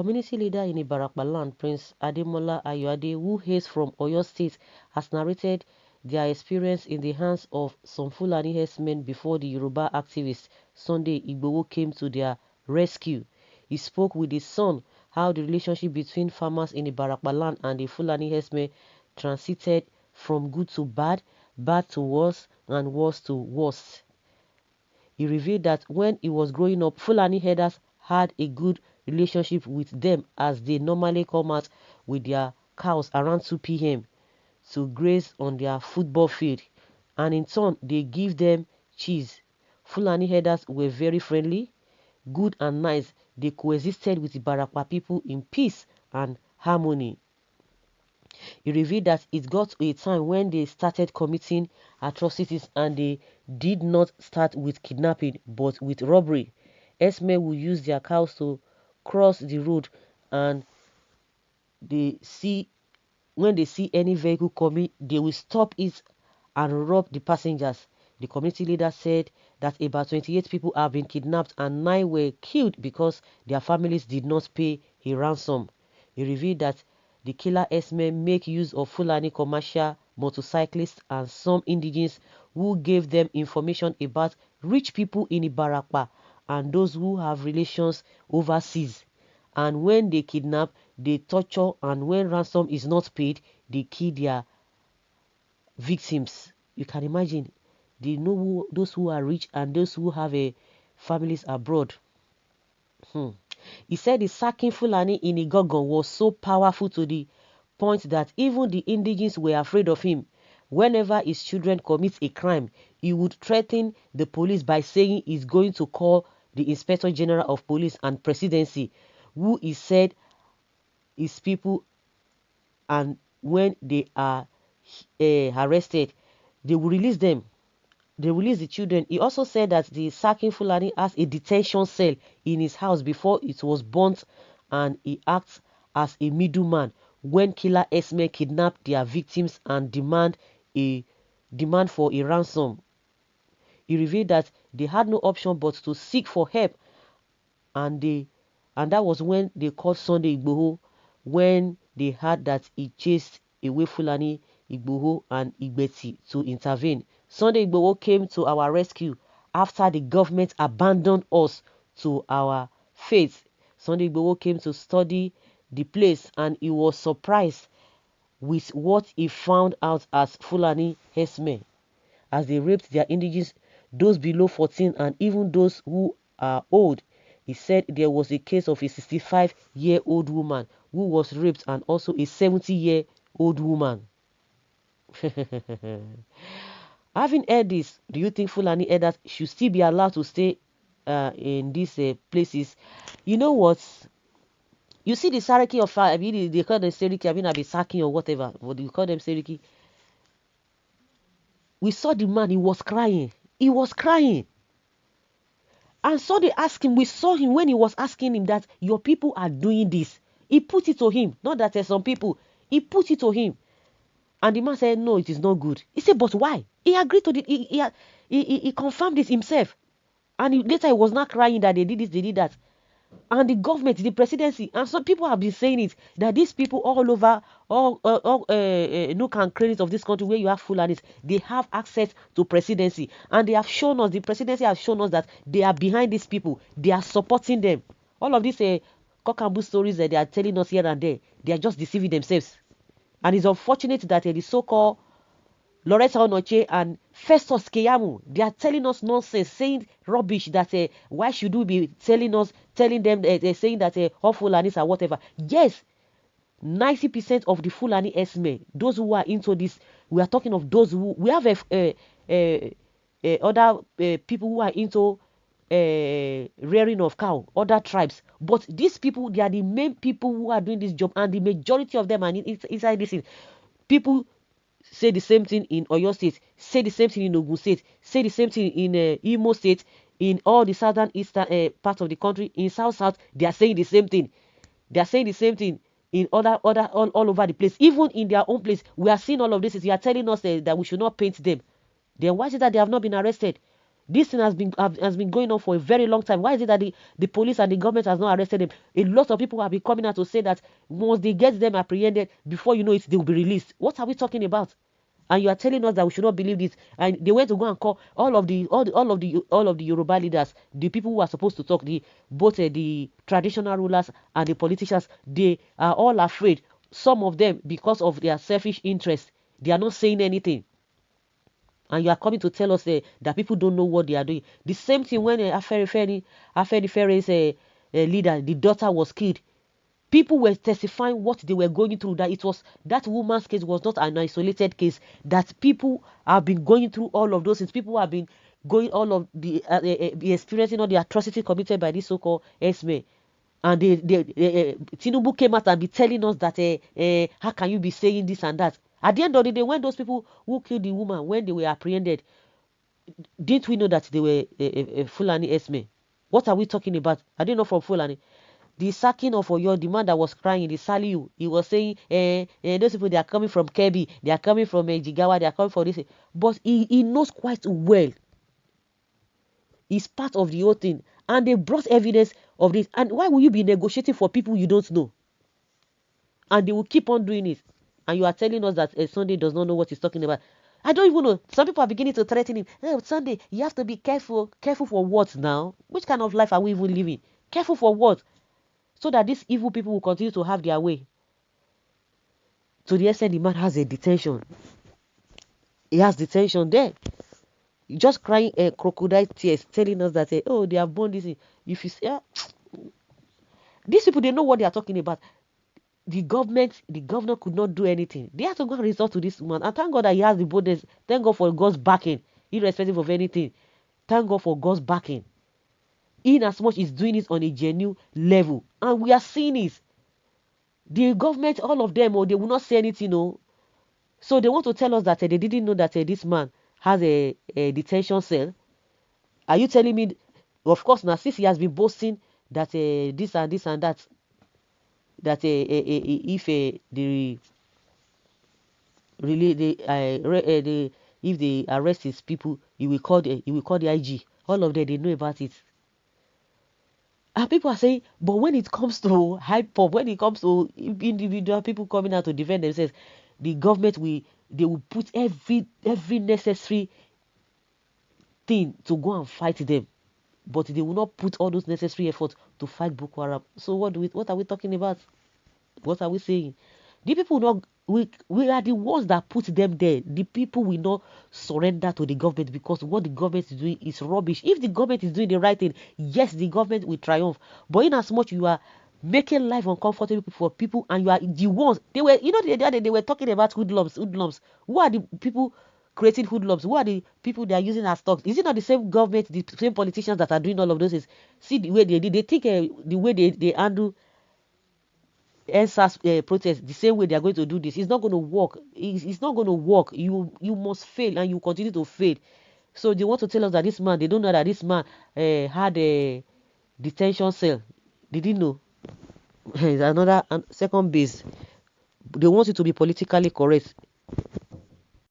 community leader in Ibarakpa land, Prince Ademola Ayoade, who hails from Oyo State, has narrated their experience in the hands of some Fulani herdsmen before the Yoruba activist Sunday Igboho came to their rescue. He spoke with his son how the relationship between farmers in Ibarakpa land and the Fulani herdsmen transited from good to bad, bad to worse, and worse to worst. He revealed that when he was growing up, Fulani herders had a good relationship with them as they normally come out with their cows around 2 p.m. to graze on their football field, and in turn they give them cheese. Fulani herders were very friendly, good and nice. They coexisted with the Barakwa people in peace and harmony. He revealed that it got to a time when they started committing atrocities, and they did not start with kidnapping but with robbery. Esme will use their cows to cross the road, and they see when they see any vehicle coming, they will stop it and rob the passengers. The community leader said that about 28 people have been kidnapped and 9 were killed because their families did not pay a ransom. He revealed that the killer Esme make use of Fulani commercial motorcyclists and some indigenes who gave them information about rich people in Ibarakpa and those who have relations overseas. And when they kidnap, they torture, and when ransom is not paid, they kill their victims. You can imagine. They know those who are rich and those who have families abroad. He said the sacking Fulani in Igogon was so powerful to the point that even the indigenes were afraid of him. Whenever his children commit a crime, he would threaten the police by saying he's going to call the Inspector General of Police and Presidency, who he said is people, and when they are arrested, they will release them. They release the children. He also said that the sacking Fulani has a detention cell in his house before it was burnt, and he acts as a middleman when killer Esme kidnap their victims and demand for a ransom. He revealed that they had no option but to seek for help, and that was when they called Sunday Igboho when they heard that he chased away Fulani Igboho and Igbeti to intervene. Sunday Igboho came to our rescue after the government abandoned us to our fate. Sunday Igboho came to study the place, and he was surprised with what he found out as Fulani herdsmen, as they raped their indigenous, those below 14 and even those who are old. He said there was a case of a 65-year-old woman who was raped and also a 70-year-old woman. Having heard this, do you think Fulani herders should still be allowed to stay in these places? You know what? You see the Seriki of I mean, they call them Seriki, I mean, I be Saki or whatever. What do you call them, Seriki? We saw the man, he was crying. He was crying. And so they asked him, we saw him when he was asking him that your people are doing this. He put it to him. Not that there's some people. He put it to him. And the man said, no, it is not good. He said, but why? He agreed to it. He confirmed it himself. And later he was not crying that they did this, they did that. And the government, the presidency, and some people have been saying it, that these people all over, nook and crannies of this country where you have Fulanis, they have access to presidency. And they have shown us, the presidency has shown us that they are behind these people. They are supporting them. All of these cock and bull stories that they are telling us here and there, they are just deceiving themselves. And it's unfortunate that the so-called Loretta Onoche and Festus Keyamu, they are telling us nonsense, saying rubbish that why should we be telling them, saying that all Fulanis are whatever. Yes, 90% of the Fulani Esme, those who are into this, we are talking of those who, we have other people who are into rearing of cow, other tribes. But these people, they are the main people who are doing this job, and the majority of them are inside this. People say the same thing in Oyo State, say the same thing in Ogun State, say the same thing in Imo State, in all the southern eastern parts of the country, in South, they are saying the same thing. They are saying the same thing in all over the place. Even in their own place, we are seeing all of this. You are telling us that we should not paint them. Then why is it that they have not been arrested? This thing has been going on for a very long time. Why is it that the police and the government has not arrested them? A lot of people have been coming out to say that once they get them apprehended, before you know it, they will be released. What are we talking about? And you are telling us that we should not believe this. And they went to go and call all of the Yoruba leaders, the people who are supposed to talk, both the traditional rulers and the politicians. They are all afraid. Some of them, because of their selfish interest, they are not saying anything. And you are coming to tell us that people don't know what they are doing. The same thing when Afenifere's leader, the daughter was killed. People were testifying what they were going through, that it was that woman's case was not an isolated case, that people have been going through all of those things. People have been going all of the experiencing all the atrocity committed by this so-called Esme. And Tinubu came out and be telling us that how can you be saying this and that? At the end of the day, when those people who killed the woman, when they were apprehended, didn't we know that they were a Fulani Esme? What are we talking about? I didn't know from Fulani. The sacking of Oyo, the man that was crying, the Saliu, he was saying, those people, they are coming from Kebbi, they are coming from Jigawa, they are coming from this. But he knows quite well. It's part of the whole thing. And they brought evidence of this. And why will you be negotiating for people you don't know? And they will keep on doing it. And you are telling us that Sunday does not know what he's talking about. I don't even know. Some people are beginning to threaten him. Hey, Sunday, you have to be careful. Careful for what now? Which kind of life are we even living? Careful for what? So that these evil people will continue to have their way. To the extent the man has a detention. He has detention there. Just crying crocodile tears, telling us that, oh, they have born this. If you say, these people, they know what they are talking about. The governor could not do anything. They have to go and resort to this man. And thank God that he has the boldness. Thank God for God's backing, irrespective of anything. Thank God for God's backing. In as much he's doing it on a genuine level. And we are seeing it. The government, all of them, they will not say anything. So they want to tell us that they didn't know that this man has a detention cell. Are you telling me? Of course, now since he has been boasting that this and this and that, that if the really if they arrest his people, he will call the IG. All of them, they know about it. And people are saying, but when it comes to hype up, when it comes to individual people coming out to defend themselves, the government will put every necessary thing to go and fight them, but they will not put all those necessary efforts to fight Boko Haram. So what are we talking about? What are we saying? The people not we are the ones that put them there. The people will not surrender to the government because what the government is doing is rubbish. If the government is doing the right thing, yes, the government will triumph. But in as much you are making life uncomfortable for people and you are the ones, they were, the other day they were talking about hoodlums. Who are the people creating hoodlums? Who are the people they are using as stocks? Is it not the same government, the same politicians that are doing all of those things? See the way they did. They think the way they handle NSAS protest the same way they are going to do this. It's not going to work. It's not going to work. You must fail and you continue to fail. So they want to tell us that this man, they don't know that this man had a detention cell. They didn't know. It's another second base. They want it to be politically correct.